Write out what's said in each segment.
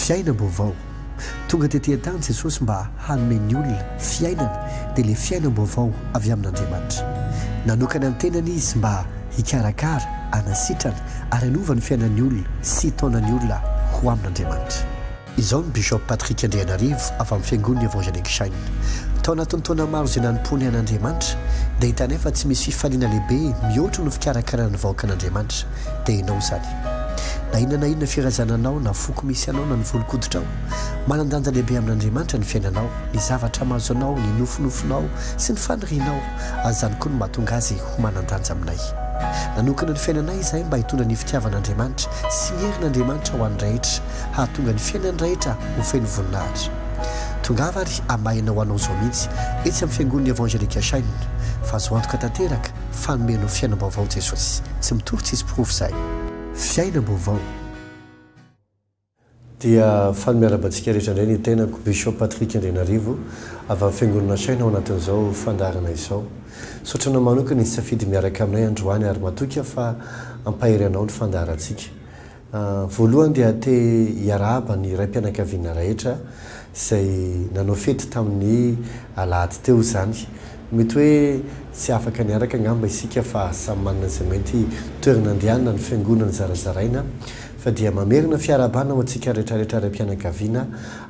fiainam-baovao tonga tetỳ tany Jesosy mba hanome ny olona fiainana dia ilay fiainam-baovao avy amin'Andriamanitra. Nanokana ny tenany izy mba hikarakara, hanasitrana ary hanova ny fiainan'ny olona sy taonan'ny olona ho amin'Andriamanitra. Izao ny Bishop Patrick Andrianarivo avy amin'ny fiangonana Evangeliksaina. Tao anatin'ny taona maro izay nanompoany an'Andriamanitra dia hitana efa tsy misy fifaliana lehibe mihoatra ny fikarakarana ny vahoaka an'Andriamanitra dia ianao izany. Na inona firazananao na foko misy anao na ny volon-koditra ao, manandanja lehibe amin'Andriamanitra ny fiainanao, ny zavatra mahazo anao, ny nofinofinao sy ny fanirianao, azany koa no mahatonga azy ho manandanja aminay. Nanokana ny fiainanay izahay mba hitondra ny fitiavan'Andriamanitra sy ny herin'Andriamanitra ho an'ny rehetra, hahatonga ny fiainan'ny rehetra ho feno voninahitra. Tongava ary amahinao anao izao mihitsy etsy amin'ny fiangonana Evangeliksaina fa azo antoka tanteraka fanomenao fiainam-baovao Jesosy, tsy mitory tsisy pirofo izay. Fiainam-baovao dia fanomiarabantsika rehetra indray ny tenako Bishop Patrick Andrianarivo avy amin'ny fiangonana Saina ao anatin'izao fandarana izao. Sotrana manokana izy safidy miaraka aminay androany ary matoka fa ampahery anao ny fandarantsika. Voalohany dia te hiarahaba ny raim-pianakaviana rehetra izay nanao fety tamin'ny alahady teo izany. Mety hoe tsy afaka niaraka ngamba isika fa samy manana izay mety toerana andehanana ny fiangonana zarazaraina fa dia mamerina fiarabana ho antsika rehetrarehetra raim-pianakaviana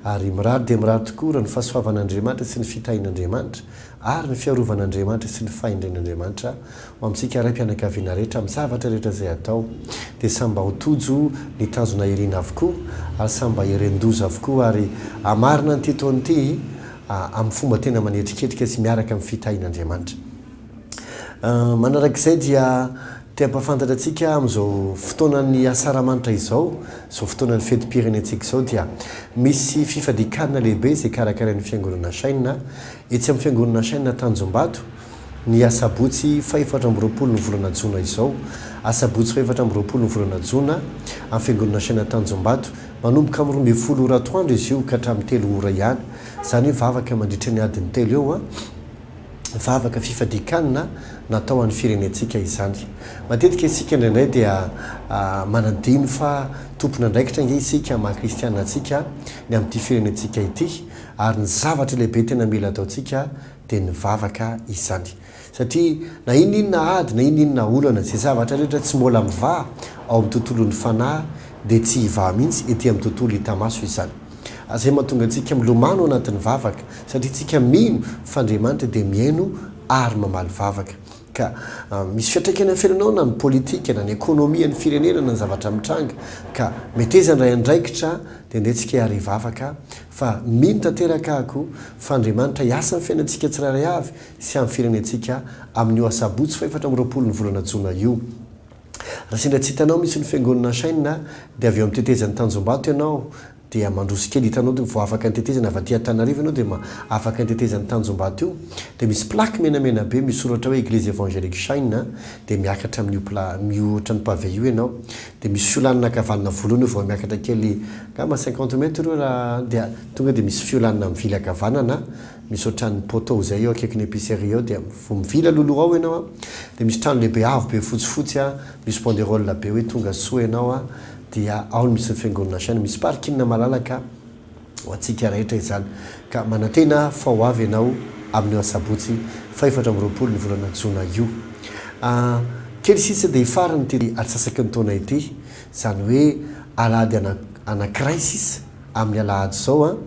ary mirary dia mirary tokoa raha ny fahasoavan'Andriamanitra sy ny fitahin'Andriamanitra ary ny fiarovan'Andriamanitra sy ny fahendren'Andriamanitra ho amintsika raim-pianakaviana rehetra amin'ny zavatra rehetra izay atao dia samy mba ho tojo ny tanjona irina avokoa ary samy mba hiren-doza avokoa ary amarina ny titoany ity amin'ny fomba tena manetriketrika sy miaraka amin'ny fitahin'Andriamanitra. Manarak'izay dia te-hampafantatra antsika amin'izao fotoanan'ny asaramanitra izao fotoanan'ny fetim-pirenentsika izao dia misy fifadikanana lehibe izay karakarain'ny fiangonana Saina etsy amin'ny fiangonana Saina Tanjombato ny asabotsy 4 ny volana Jona izao. Asabotsy 4 ny volana Jona amin'ny fiangonana Saina Tanjombato manomboka amin'ny 12 ora atoandro izy io ka hatramin'ny 3 ora ihany. Izany hoe vavaka mandritra ny adiny 3 eo vavaka fifadikanana natao amin'ny firenentsika izany. Matetika isika indraindray dia manadino fa tompona andraikitra nge isika maha-kristiana antsika ny amin'ity firenentsika ity ary ny zavatra lehibe tena mila ataontsika dia ny vavaka izany. Satria na ininona ady na ininona olana izay zavatra rehetra tsy mbola mivaha ao amin'ny tontolon'ny fanahy dia tsy hivaha mihitsy ety amin'ny tontolo hita maso izany. Azay mahatonga antsika milomano anatin'ny vavaka satria tsika mino f'Andriamanitra dia mihaino ary mamaly vavaka. Ka misy fiantraikana amin'ny fiainanao na ny politika na ny ekonomia ny firenena na ny zavatra mitranga ka metezany ray andraikitra dia ndehantsika hiary vavaka fa mino tanteraka ako fa Andriamanitra hiasa amin'ny fiainantsika tsirairay avy sy amin'ny firenentsika amin'io asabotsy 4 ny volana Jona io. Raha sendra tsy hitanao misy ny fiangonana Saina dia avy eo amin'ny tetezan'ny Tanjombato ianao dia mandroso kely hitanao dia vao afaka nitetezana avy aty Antananarivo ianao dia afaka nitetezan'ny Tanjombato io dia misy plaque menamena be misoratra hoe Eglise Evangeliksaina dia miakatra mihoatra ny pavé io ianao dia misy fiolanana kavanana voalohany vao miakatra kely ngamba 50 mètres raha dia tonga dia misy fiolanana amin'ny vila kavanana misy ohatran'ny poteau zay eo akaikin'ny épicerie eo dia vao mivila loloha ao ianao dia misy trano lehibe avo be fotsifotsy misy banderole be hoe tonga soa ianao dia ao misy fiangonana Saina misy parking malalaka ho antsika rehetra izany ka manantena fa ho avy ianao amin'ny asabotsy 4 ny volana Jona io. Kely sisa dia farany ty atsasaky ny taona ity izany hoe alahady anankiray sisa amin'ny alahady izao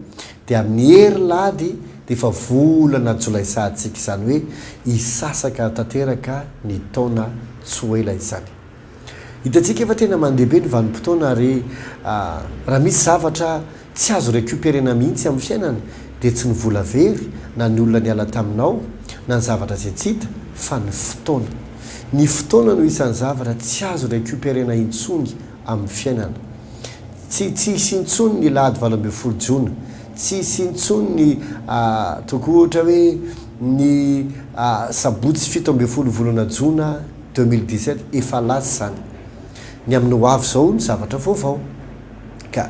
dia amin'ny hery lahady dia efa volana Jolay sahatsika izany hoe isasaka tanteraka ny taona tsy ho ela izany. Hitantsika efa tena mandehibe ny vanim-potoana ary raha misy zavatra tsy azo récupérena mihitsy amin'ny fiainany dia tsy ny vola very na ny olona niala taminao na ny zavatra izay tsy hita fa ny fotoana. Ny fotoana no isan'ny zavatra tsy azo récupérena intsony amin'ny fiainana. Tsy hisy intsony ny lahady 12 Jona, tsy hisy intsony ny toko ohatra hoe ny sabotsy 17 volana Jona 2017 efa lasa izany. Ny amin'ny ho avy izao ny zavatra vaovao ka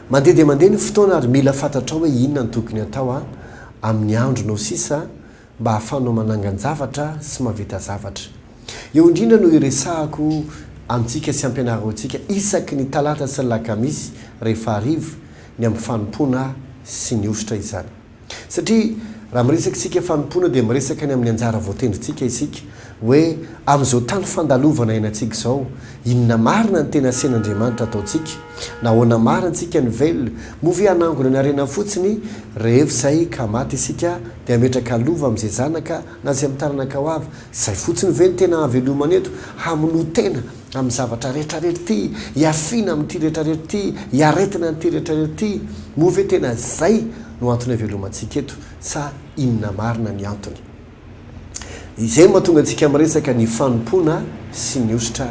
mandeha dia mandeha ny fotoana ary mila fantatrao hoe inona ny tokony atao amin'ny andronao sisa mba hahafanao manangana zavatra sy mahavita zavatra. Eo indrindra no iresahako amintsika sy ampianarana antsika isaky ny talata sy ny lakamisy rehefa hariva ny amin'ny fanompona sy ny ositra izany satria raha miresaka isika fanompona dia miresaka ny amin'ny anjara voatendritsika isika hoe amin'izao tany fandalovana hainantsika izao inona marina ny tena asen'Andriamanitra ataontsika nahoana marina antsika ny velona movy hanangona ny arena fotsiny rehefa izay ka maty isika dia ametraka lova amin'izay zanaka na izay amin'ny taranaka ho avy izay fotsiny ve ny tena havelomana eto hamonoa tena amin'ny zavatra rehetrarehetra ity hiafiana amin'ity rehetrarehetra ity hiaretina n'ity rehetrarehetra ity movy tena zay no antony havelomantsika eto sa inona marina ny antony izay mahatonga antsika miresaka ny fanompona sy ny ositra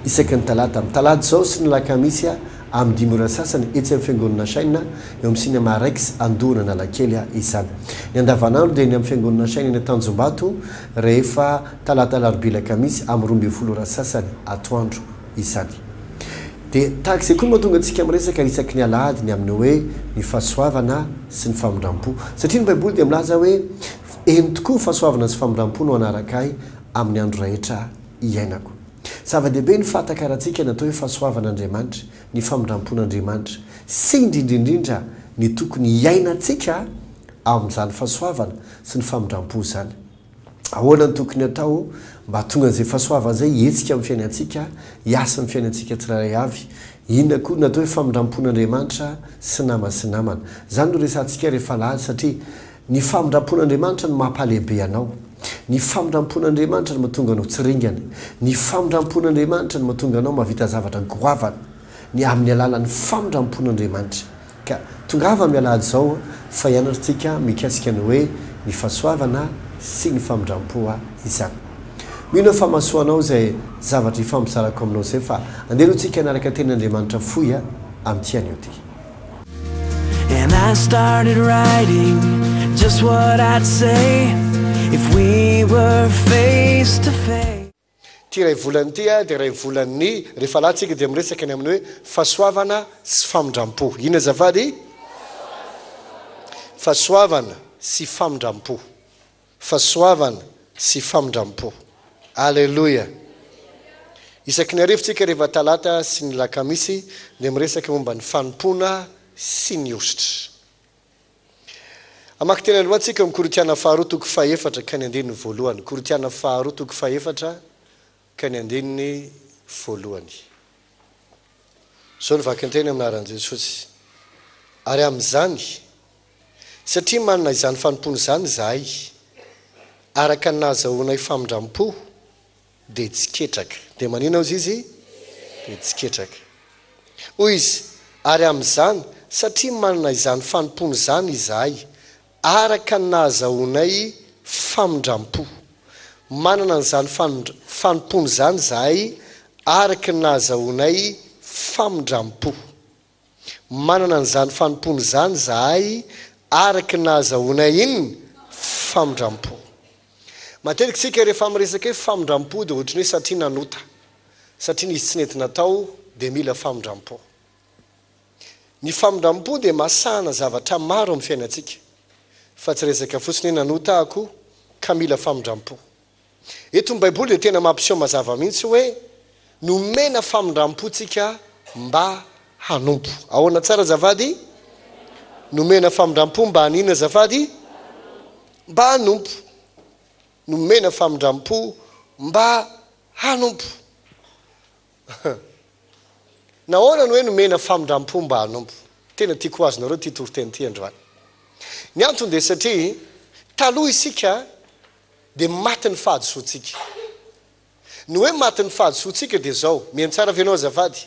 isaky ny talata amin'ny talata zao sy ny lakamisy amin'ny 5 ora sasany etsy amin'ny fiangonana Saina eo amin'ny siny Marex andohana Analakely izany ny andavanandro dia ny amin'ny fiangonana Saina ny Tanjombato rehefa talata alarobia lakamisy amin'ny 12 ora sasany atoandro izany dia tahaka izay koa mahatonga antsika miresaka isaky ny alahady ny amin'ny hoe ny fahasoavana sy ny famindram-po satria ny baiboly dia milaza hoe eny tokoa fahasoavana sy famindram-po no anarakay amin'ny andro rehetra iainako zava-dehibe ny fahatakarahantsika natao hoe fahasoavan'Andriamanitra ny famindram-pon'Andriamanitra sy indrindrindrindra ny tokony iainantsika amin'izany fahasoavana sy ny famindram-po zany ahoana ny tokony atao mba tonga an'izay fahasoavana zay hietsika amin'ny fiainantsika hiasa amin'ny fiainantsika tsirairay avy inona koa natao hoe famindram-pon'Andriamanitra sy nama sy namana zany no resantsika rehefa laza satria ny famindram-pon'Andriamanitra no mampalehibe anao ny famindram-pon'Andriamanitra no mahatonga anao tsiringana ny famindram-pon'Andriamanitra no mahatonga anao mahavita zavatra goavana ny amin'ny alalan'ny famindram-pon'Andriamanitra ka tongava amin'ny alahady zao fa hianaritsika mikasika ny hoe ny fahasoavana sy ny famindram-po izany mino fa mahasoanao zay zavatra ifampisarako aminao zay fa andehantsika anaraka ten'Andriamanitra foy amin'ity anio ty And I started writing just what I'd say if we were face to face. Ty ray volany ty dia ray volan'ny rehefa latsika dia miresaka ny amin'ny hoe fahasoavana sy famindram-po. Ina zavady? Fahasoavana sy famindram-po. Fahasoavana sy famindram-po. Alleluia. Isaky ny arivotsika rehefa talata sy ny lakamisy dia miresaka momba ny fanompona sy ny ositra. Amaky tena alohantsika amin'ny Korintiana faharoa toko fahaefatra ka ny andininy voalohany. Korintiana faharoa toko fahaefatra ka ny andininy voalohany. Zao ny vakintena amin'ny anaran'i Jesosy. Ary amin'izany satria manana izany fanompona izany izahay araka ny nahazahoanay famindram-po dia tsy ketraka. Dia manina izy izy? Dia tsy ketraka. Hoy izy, ary amin'izany satria manana izany fanompona izany izahay araka ny nahazahoanay famindram-po. Manana izany fanompona izany izahay araka ny nahazahoanay famindram-po. Manana izany fanompona izany izahay araka ny nahazahoanay inona? Famindram-po. Matetika isika rehefa miresaka hoe famindram-po dia ohatran'ny hoe satria nanota. Satria nisy tsy nety natao dia mila famindram-po. Ny famindram-po dia masahana zavatra maro amin'ny fiainantsika. Fa tsy resaka fotsiny hoe nanota ako ka mila famindram-po. Eto ny baiboly dia tena mampiseho mazava mihitsy hoe nomena famindram-potsika mba hanompo. Ahoana tsara zavady? Nomena famindram-po mba hanina zavady? Mba hanompo. Nomena famindram-po mba hanompo. Nahoana no hoe nomena famindram-po mba hanompo? Tena tiako azonareo ty toroteny ty androany. Ny antony dia satria taloha isika dia maty ny fahadisoantsika. Ny hoe maty ny fahadisoantsika dia zao, miantsara venao azavady.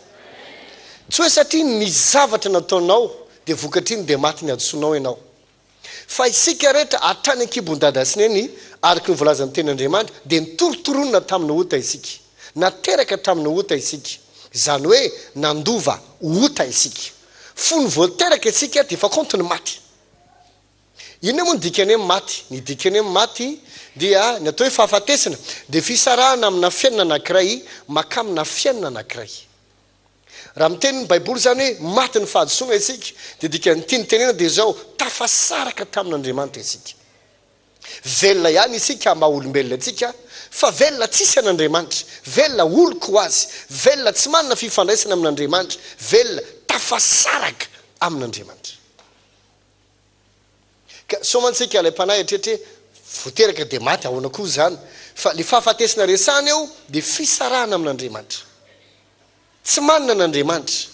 Tsy hoe satria ny zavatra nataonao dia vokatriny dia maty ny hadisoanao ianao. Fa isika rehetra hatrany ankibon-dadasiny eny araka ny volazan'ny ten'Andriamanitra dia nitorotoronina tamin'ny ota isika. Nateraka tamin'ny ota isika. Izany hoe nandova ota isika. Fony voateraka isika dia efa kontiny maty. Ino moa ny dikany amin'ny maty? Ny dikany amin'ny maty dia ny atao hoe fahafatesana dia fisarahana amina fiainana anankiray makamina fiainana anankiray. Raha miteny ny baiboly zany hoe maty ny fahadisoana isika dia dikany tianytenena dia zao tafasaraka tamin'Andriamanitra isika. Velona ihany isika maha olombelona antsika fa velona tsisy an'Andriamanitra, velona oloko ho azy, velona tsy manana fifandraisana amin'Andriamanitra, velona tafasaraka amin'Andriamanitra. somantsika ilay mpanahy etrehitra voateraka dia maty ahoana koa zany fa le fahafatesina resana eo dia fisarahana amin'Andriamanitra tsy manina n'Andriamanitra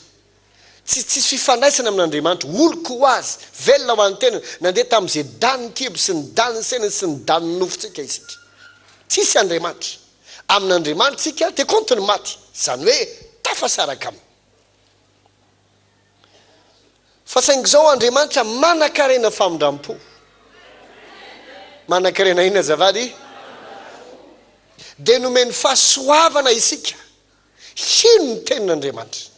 tsy fifandraisana amin'Andriamanitra oloko ho azy velona ho an'ny tena nandeha tamin'izay daniny kibo sy ny daniny senany sy ny daniny nofontsika isika tsisy Andriamanitra amin'Andriamanitra tsika dia kontiny maty zany hoe tafasaraka aminy fa saingy izao Andriamanitra manan-karena famindram-po manan-karena inona zavady dia nomeny fahasoavana isika hino ny tenin'Andriamanitra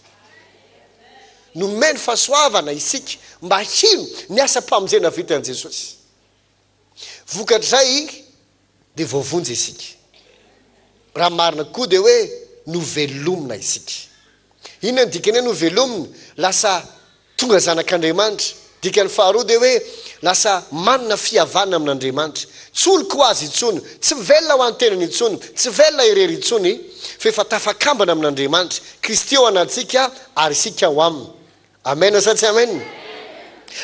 nomeny fahasoavana isika mba hino ny asa-pamonjena vitan'i Jesosy vokatrizay dia voavonjy isika raha marina koa dia hoe novelomina isika inona ny dikany hoe novelomina lasa tonga zanak'Andriamanitra dikany faharoa dia hoe lasa manana fihavanana amin'Andriamanitra tsy oloko ho azy itsony tsy velona ho an-tenany itsony tsy velona irery itsony fa efa tafakambana amin'Andriamanitra Kristy eo anatsika ary isika ho aminy amen sa tsy amen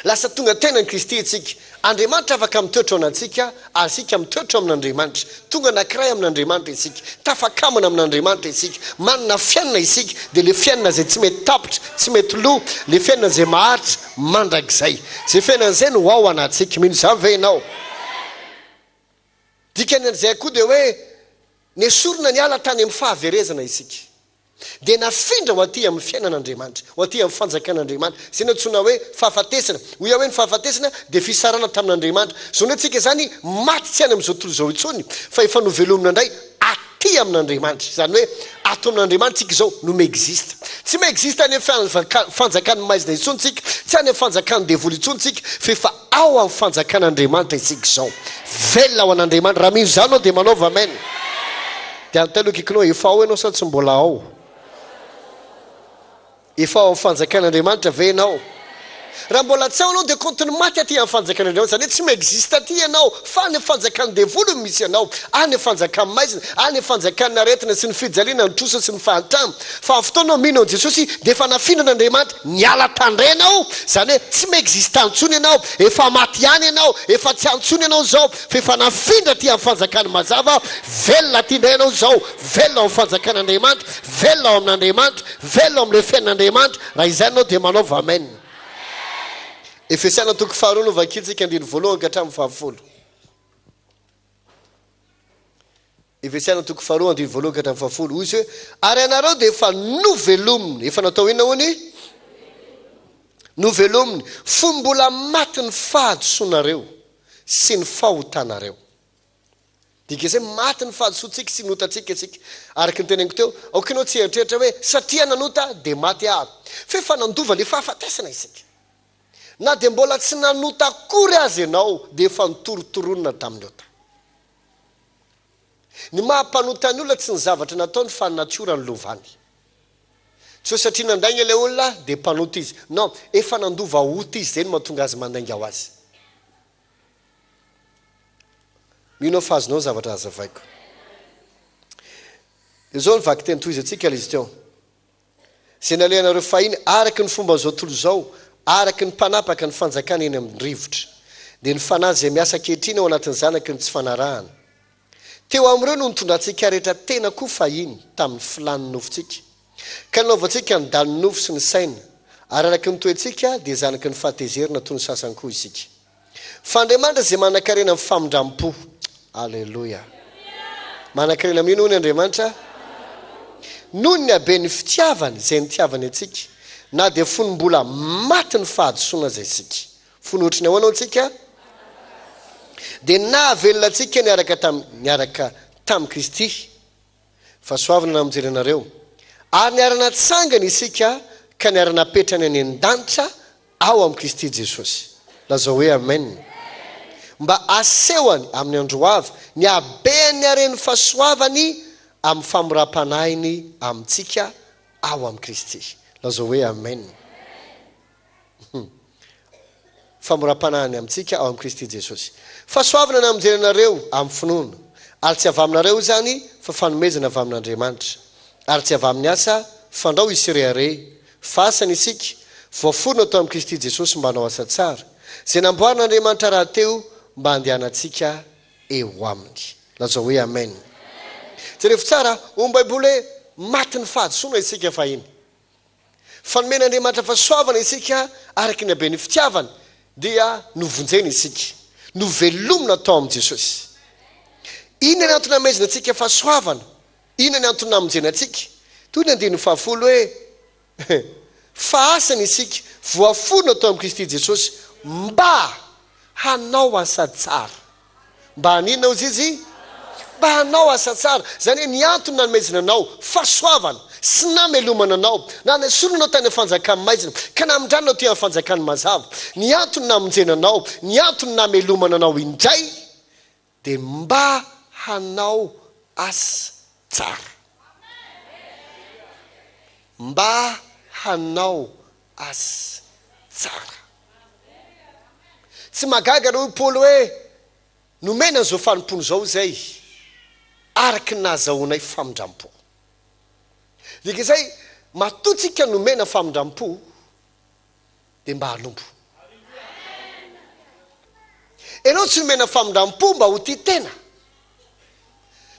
lasa tonga tenany Kristy itsika Andriamanitra afaka mitoetra ao anatsika ary isika mitoetra amin'Andriamanitra tonga anankiray amin'Andriamanitra isika tafakamana amin'Andriamanitra isika manana fiainana isika dia le fiainana izay tsy mety tapitra tsy mety loha le fiainana izay maharitra mandrakizay zay fiainana izay no ao anatsika mino izany ve ianao dikan'izay koa dia hoe nesorona ny ala tany amin'ny fahaverezana isika dia nafindra ho aty amin'ny fiainan'Andriamanitra ho aty amin'ny fanjakan'Andriamanitra zay ny antsoina hoe fahafatesana ho ia hoe ny fahafatesana dia fisarana tamin'Andriamanitra zao ny atsika zany maty tsy any amin'izao tontolo izao itsony fa efa novelomina indray aty amin'Andriamanitra zany hoe ato amin'Andriamanitra tsika izao no meexista tsy meexista any amin'ny fanjakany maizina itsony tsika tsy any amin'ny fanjakany devoly itsony tsika fa efa ao amin'ny fanjakan'Andriamanitra isika izao velona ho an'Andriamanitra raha mino izany ao dia manaova amen dia antaloha kikinao efa ao ianao sa tsy mbola ao efa ao amin'ny fanjakan'Andriamanitra ve ianao raha mbola tsy ao anao dia kontiny maty aty amin'ny fanjakan'Andriamanitra zany hoe tsy meexista aty ianao fa any fanjakany devoly no misy ianao any fanjakany maizina any fanjakany aretina sy ny fijaliana ny trosa sy ny fahantrano fa amin'ny fotoana mino Jesosy dia efa nafindan'Andriamanitra niala tandrenao zany hoe tsy meexista antsony ianao efa maty ihany ianao efa tsy antsony ianao zao fa efa nafindra aty amin'ny fanjakany mazava velona aty indray ianao zao velona ao amin'ny fanjakan'Andriamanitra velona ao amin'Andriamanitra velona ao amin'ilay fiainan'Andriamanitra raha izany ianao dia manaova amen Efesiana toko faharoa no vakitsika andiny voalohany ka hatramin'ny fahafolo Efesiana toko faharoa andiny voalohany ka hatramin'ny fahafolo hoy izy hoe ary anareo dia efa novelominy efa natao inona hony novelominy fo mbola maty ny fahadosoanareo sy ny fahotanareo dika izay maty ny fahadosoantsika sy notantsika isika araka ny teneniko teo aokinao tsy eritreritra hoe satria nanota dia maty ahy fa efa nandova le fahafatesana isika na dia mbola tsy nanota akory azy ianao dia efa nitorotoronina tamin'ny ota ny mahampanota ny olona tsy ny zavatra nataony fa ny natiora ny lovany tsy hoe satria nandaigna ilay olona dia mpanota izy non efa nandova ota izy zay no mahatonga azy mandainga ho azy minao fa azonao zavatra azavaiko izao ny vaky teny toy izy atsika izy teo zay nalehanareo fahiny araky ny fomba zao tolo zao araky ny mpanapaka ny fanjakana eny amin'ny rivotra dia ny fanahy izay miasa ankehitriny ao anatin'ny zanaky ny tsy fanarahana teo amin'ireo no nitondrantsika rehetra tena koa fahiny tamin'ny filan'ny nofontsika ka nanaovantsika ny daliny nofo sy ny saina ary araky ny toentsika dia zanaky ny fahatezerina toy ny sasany koa isika fa Andriamanitra izay manan-karena amin'ny famindram-po alleloia manan-karena amin'ino hoy ny Andriamanitra noho ny habe ny fitiavany izay nitiavany atsika na dia fonombola maty ny fahadosoana zay isika fony ohatrany ahoana antsika dia nahavelona antsika niaraka tamin'i Kristy fahasoavana na mijery anareo ary niarana tsangana isika ka niarana petrany any an-danitra ao amin'ny Kristy Jesosy lazao hoe amen mba asehony amin'ny androavy ny habeny areny fahasoavany amin'ny famoram-panahiny amintsika ao amin'ny Kristy lazao hoe amen famoram-panahiny amintsika ao amin'ny Kristy Jesosy fahasoavana na mijery anareo amin'ny finoana ary tsy avy aminareo zany fa fanomezana avy amin'Andriamanitra ary tsy avy amin'ny asa fandrao isirehare fasana isika voaforona atao amin'ny Kristy Jesosy mba hanao asa tsara zay namboarin'Andriamanitra raha teo mba andehanantsika eo aminy. Lazao hoe amen. Jereo tsara ombaiboly hoe maty ny fahadosoana isika fahiny. Fanomen'Andriamanitra fahasoavana isika araky ny habeny fitiavana dia novonjena isika, novelomina tao amin'i Jesosy. Inona ny antony hamezana antsika fahasoavana? Inona ny antony hamonjena antsika? Toy ny andiny fahafolo hoe fahasana isika voafona tao amin'ny Kristy Jesosy mba hanao asa tsara. Mba haninona ozy izy? Mba hanao asa tsara. Zany hoe ny antony nanomezana anao fahasoavana sy namelomana anao, na nesolonao tany amin'ny fanjakany maizina ka namindranao ty amin'ny fanjakany mazava. Ny antony namonjena anao, ny antony namelomana anao indray dia mba hanao asa tsara. Mba hanao asa tsara. Tsy magaga reo Paoly hoe nomena zao fanompono zao zay araky nazahoanay famindram-po. Dika izay matotsika nomena famindram-po dia mba hanompo. Ianao tsy nomena famindram-po mba ho ty tena,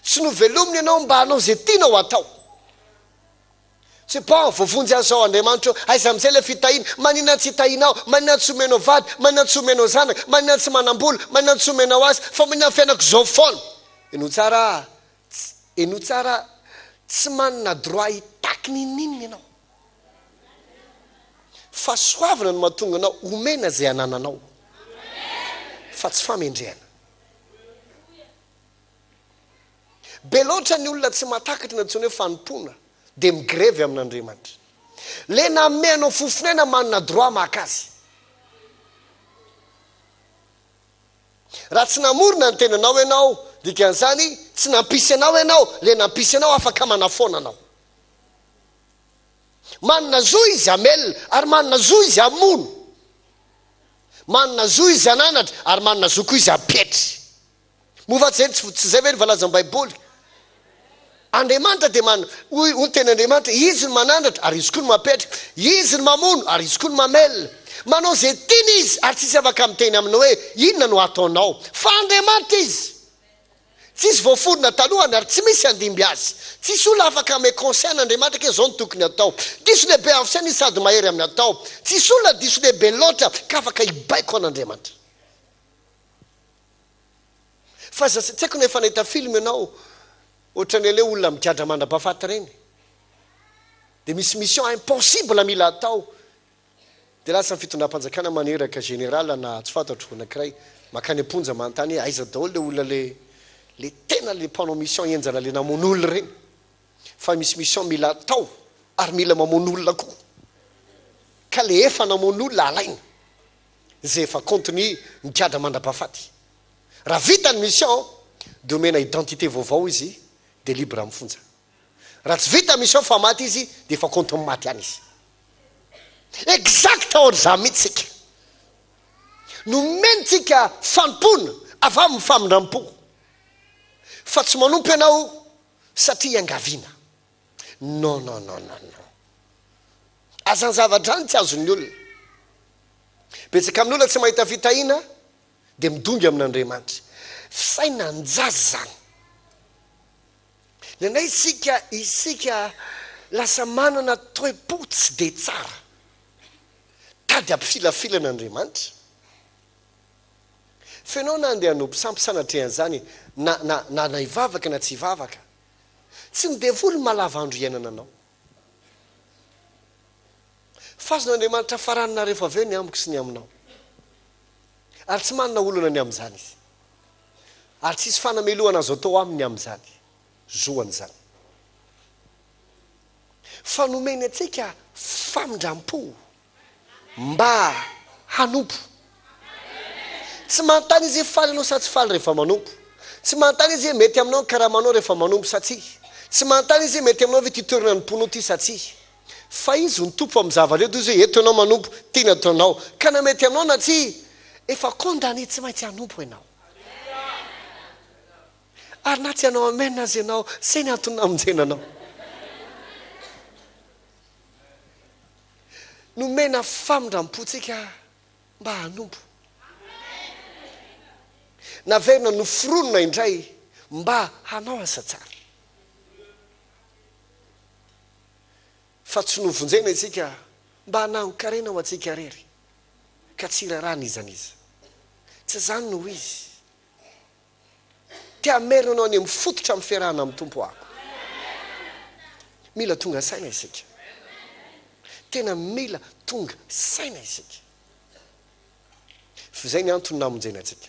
tsy novelominy ianao mba hanao zay tianao atao. Tsy pa voavonjy azao Andriamanitra aiza amin'izay ilay fitahina, maninona tsy hitahinao, maninona tsy omenao vady, maninona tsy omenao zanaka, maninona tsy manam-bola, maninona tsy omenao azy, fa maninona fiainako zao foana. Eno tsara tsy manana droit hitaky ninninona ianao. Fahasoavana no mahatonga anao omena zay anananao, fa tsy famendrehana. Be loatra ny olona tsy mahatakatra na antsoina hoe fanompona dia migrevy amin'Andriamanitra. Le namenao fofonena manana droit maka azy. Raha tsy namorona ny tenanao ianao, dikan'izany tsy nampisy anao ianao, le nampisy anao afaka manafona anao. Manana zo izy amelona ary manana zo izy amono. Manana zo izy ananatra ary manana zo koa izy apetry. Movatsy tsy zay ve ny valaza amin'ny Baiboly? Andriamanitra dia hoy ny ten'Andriamanitra, izy no manandratra ary izy koa no mapetraka, izy no mamono ary izy koa no mamelona. Manao zay tiany izy ary tsisy afaka miteny aminao hoe inona no ataonao. Fa Andriamanitra izy. Tsisy voaforona talohany ary tsy misy andimby azy. Tsisy olona afaka ame conseil n'Andriamanitra hoe zao no tokony atao. Diso lehibe avy ny sady mahery amin'ny atao. Tsisy olona diso lehibe loatra ka afaka hibaiko an'Andriamanitra. Fa tsy haiko nefa nahita film ianao ohatran'ilay olona migadra mandrapahafaty reny, dia misy mission impossible mila atao, dia lasa ny fitondram-panjakana maneraka général na tsy fantatro anankiray makany amponja manontany hoe aiza daholo le olona le tena le mpanao mission enjana le namono olona reny, fa misy mission mila atao ary mila mamono olona koa, ka le efa namono olona alaina zay efa continue migadra mandrapahafaty. Raha vita ny mission dia omena identité vaovao izy dia libre amin'ny fonja. Raha tsy vita mission fa maty izy dia efa compte maty any izy. Exact ohatr'izany mihitsy tsika. Nomentsika fanompona avy amin'ny famindram-po, fa tsy manompo ianao satria angaviana. Non. Azanzavadrany tsy azon'ny olona. Betsaka amin'ny olona tsy mahita fitahiana dia midongy amin'Andriamanitra. Saina anjaza zany. Nandray isika lasa manana toe-po tsy dia tsara. Tady ampifilafilana Fenao na andeha hanompo sampy sanatrehan'izany na hivavaka na tsy hivavaka, tsy midevolo malava andro iainana anao. Fazon'Andriamanitra faranina rehefa avy eo ny amiko sy ny aminao. Ary tsy manana olana ny amin'izany izy. Ary tsisy fanamelohana azo atao aminy amin'izany. Zoan'izany. Fa nomeny antsika famindram-po mba hanompo. Tsy manontany izy faly anao sa tsy faly rehefa manompo. Tsy manontany izy mety aminao karamanao rehefa manompo sa tsy. Tsy manontany izy mety aminao ve ty toerana ny mponao ty sa tsy. Fa izy ny tompo amin'ny zava-dreto izy hoe eto ianao manompo, tiana ataonao. Ka na mety aminao na tsy, efa condamné tsy maintsy hanompo ianao. Ary na tsy ianao amena azy ianao, say ny antony namonjena anao. Nomena famindram-po tsika mba hanompo. naverina noforonona indray mba hanao asa tsara fa tsy novonjena isika mba hanangokarena ho atsika rery ka tsy rarana izaniza tsy zany no izy tia merina anao any amin'ny fototra amin'ny fiarahana amin'ny tompo ako mila tonga saina isika tena mila tonga saina isika fa zay ny antony namonjena atsika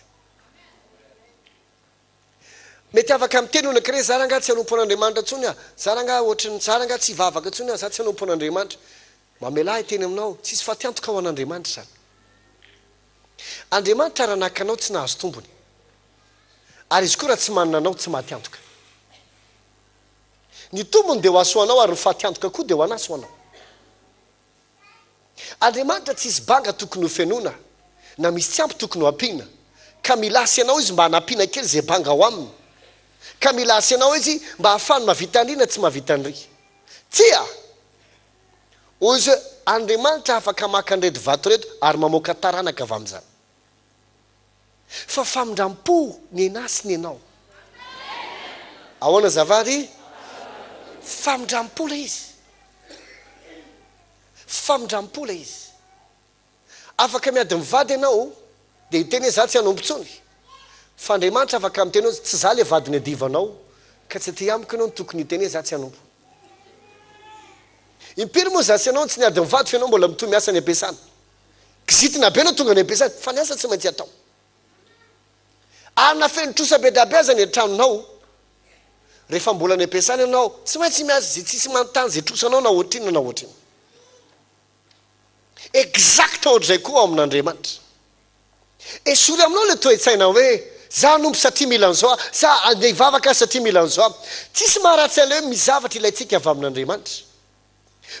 mety afaka miteny onakire zaranga tsy hanompo an'Andriamanitra ntsony zaranga ohatrany zaranga tsy vavaka ntsony za tsy hanompo an'Andriamanitra mamelahy teny aminao tsisy fatiantoka ho an'Andriamanitra zany Andriamanitra raha nakanao tsy nahazo tombony ary izy koa raha tsy manana anao tsy mahatiantoka ny tombony dia ho asoanao ary ny fahatiantoka koa dia ho anaso ho anao Andriamanitra tsy izy banga tokony ho fenona na misy tsy ampy tokony ho ampiana ka milasy anao izy mba hanampiana kely zay banga ho aminy ka milasy anao izy mba hahafany mahavita andrina tsy mahavita andry tsia ozy Andriamanitra afaka maka andredy vato reto ary mamoaka taranaka avy amin'izany fa famindram-po ny ena sy ny enao ahoana zavady famindram-po le izy famindram-po le izy afaka miady mivady ianao dia hiteny hoe za tsy hanompo ntsony fa Andriamanitra afaka miteny hoe tsy za le vadiny adivanao ka tsy ty amiko ianao ny tokony hiteny hoe za tsy hanompo impiry moa za sy ianao tsy niady mivady fa ianao mbola mitoy miasa ny ampiasana kizitina be anao tonga ny ampiasana fa ny asa tsy maintsy atao ary nafenitrosa be dabiaza ny antranonao rehefa mbola ny ampiasana ianao tsy maintsy miasa zay tsisy manontany zay trosanao na ohatrino na ohatrino exact ohatr'izay koa ao amin'Andriamanitra esory aminao le toe-tsaina hoe za hanompo satria mila an'izao za andeha hivavaka satria mila an'izao tsisy maharatsy an'le hoe mizavatra ilayntsika avy amin'Andriamanitra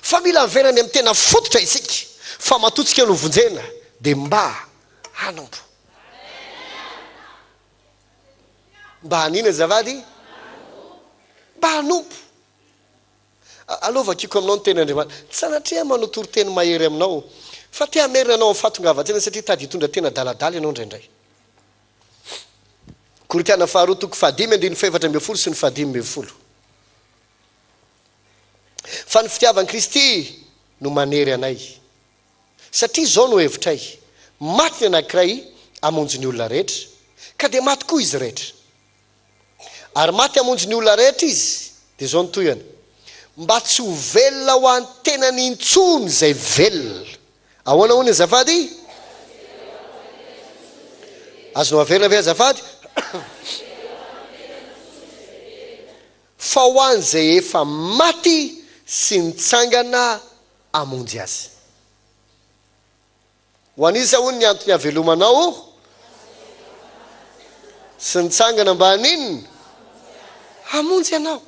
fa mila miverany amin'ny tena fototra isika fa matotsika novonjena dia mba hanompo mba hanina zavady mba hanompo alovakiko aminao ny teny Andriamanitra tsy sanatria manao toroteny mahery aminao fa tia merina anao fatongavatsena satria tady hitondra tena daladala ianao indraindray Korintana faharoa toko 5:7 sy ny 5:10 fa ny fitiavan'i Kristy no manery anay satria izao no hevitray maty ny anankiray amonjy ny olona rehetra ka dia maty koa izy rehetra ary maty amonjy ny olona rehetra izy dia izao notoyany mba tsy ho velona ho an'ny tena nintsony izay velona ahoana hoany azafady azonao averina ve azafady fa ho an'izay efa maty sy nitsangana amonjy azy ho an'iza hono ny antony havelomanao sy nitsangana mba haninona hamonjy anao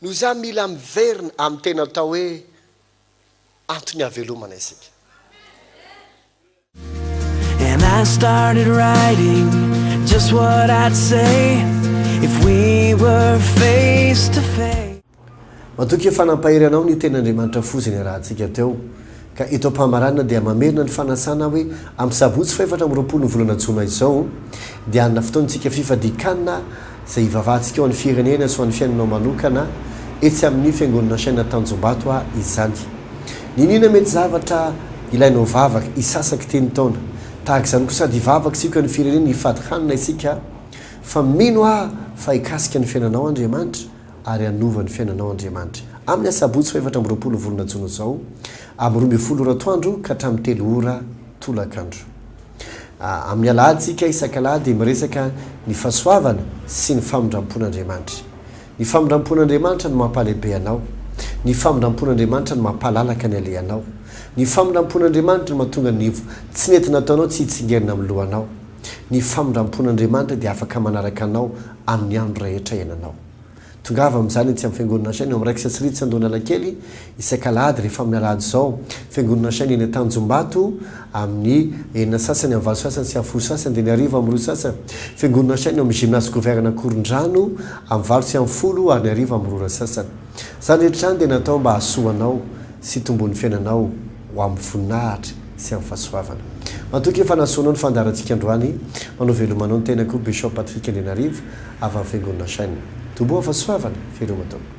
no za mila miverina amin'ny tena atao hoe antony havelomana isika And I started writing just what I'd say if we were face to face. Matoky fanampahery anao ny ten'Andriamanitra foziny raha antsika teo ka ito mpamarana dia mamerina ny fanasana hoe amin'ny sabotsy 4 volana Jona izao dia anna fotoantsika fifadikanna izay ivavahantsika eo amin'ny firenena so amin'ny fiainanao manokana etsy amin'ny fiangonana saina Tanjombato izany ninina mety zavatra ilainao vavaka isasaky teny taona tahaka izany koa sady ivavaka isika ny firenena ifady hanina isika fa mino fa ikasika ny fiainanao Andriamanitra ary anova ny fiainanao Andriamanitra amin'ny sabotsy 4 volana Jona izao amin'ny 12 ora toandro ka hatramin'ny 3 ora tolakandro amin'ny alahady sika isan-kalahady miresaka ny fahasoavana sy ny famindram-pon'Andriamanitra ny famindram-pon'Andriamanitra no mampalehibe anao ny famindram-pon'Andriamanitra no mampalalaka ny alehanao ny famindram-pon'Andriamanitra no mahatonga ny tsy nety nataonao tsy hitsingerina amin'ny lohanao ny famindram-pon'Andriamanitra dia afaka manaraka anao amin'ny andro rehetra iananao tongava amin'izany etsy amin'ny fiangonana saina amin'ny raika sasiritsy andonala kely isan-kalahady rehefa amin'ny alahady izao fiangonana saina eny Tanjombato amin'ny enina sasany amin'ny 8 sasany sy amin'ny 10 sasany dia ny arivo amin'ny 2 sasany fiangonana saina amin'ny gymnase gouverna Korondrano amin'ny 8 sy amin'ny 10 ary ny arivo amin'ny 2 sasany zany rehetrany dia natao mba hasoanao sy tombon'ny fiainanao ho amin'ny voninahitra sy amin'ny fahasoavana. Matoky fanasoanao ny fandarantsika androany manao velomanao ny tenako Bishop Patrick Andrinarivo avy amin'ny fiangonana Chaîne. Toboa fahasoavana, filomatao.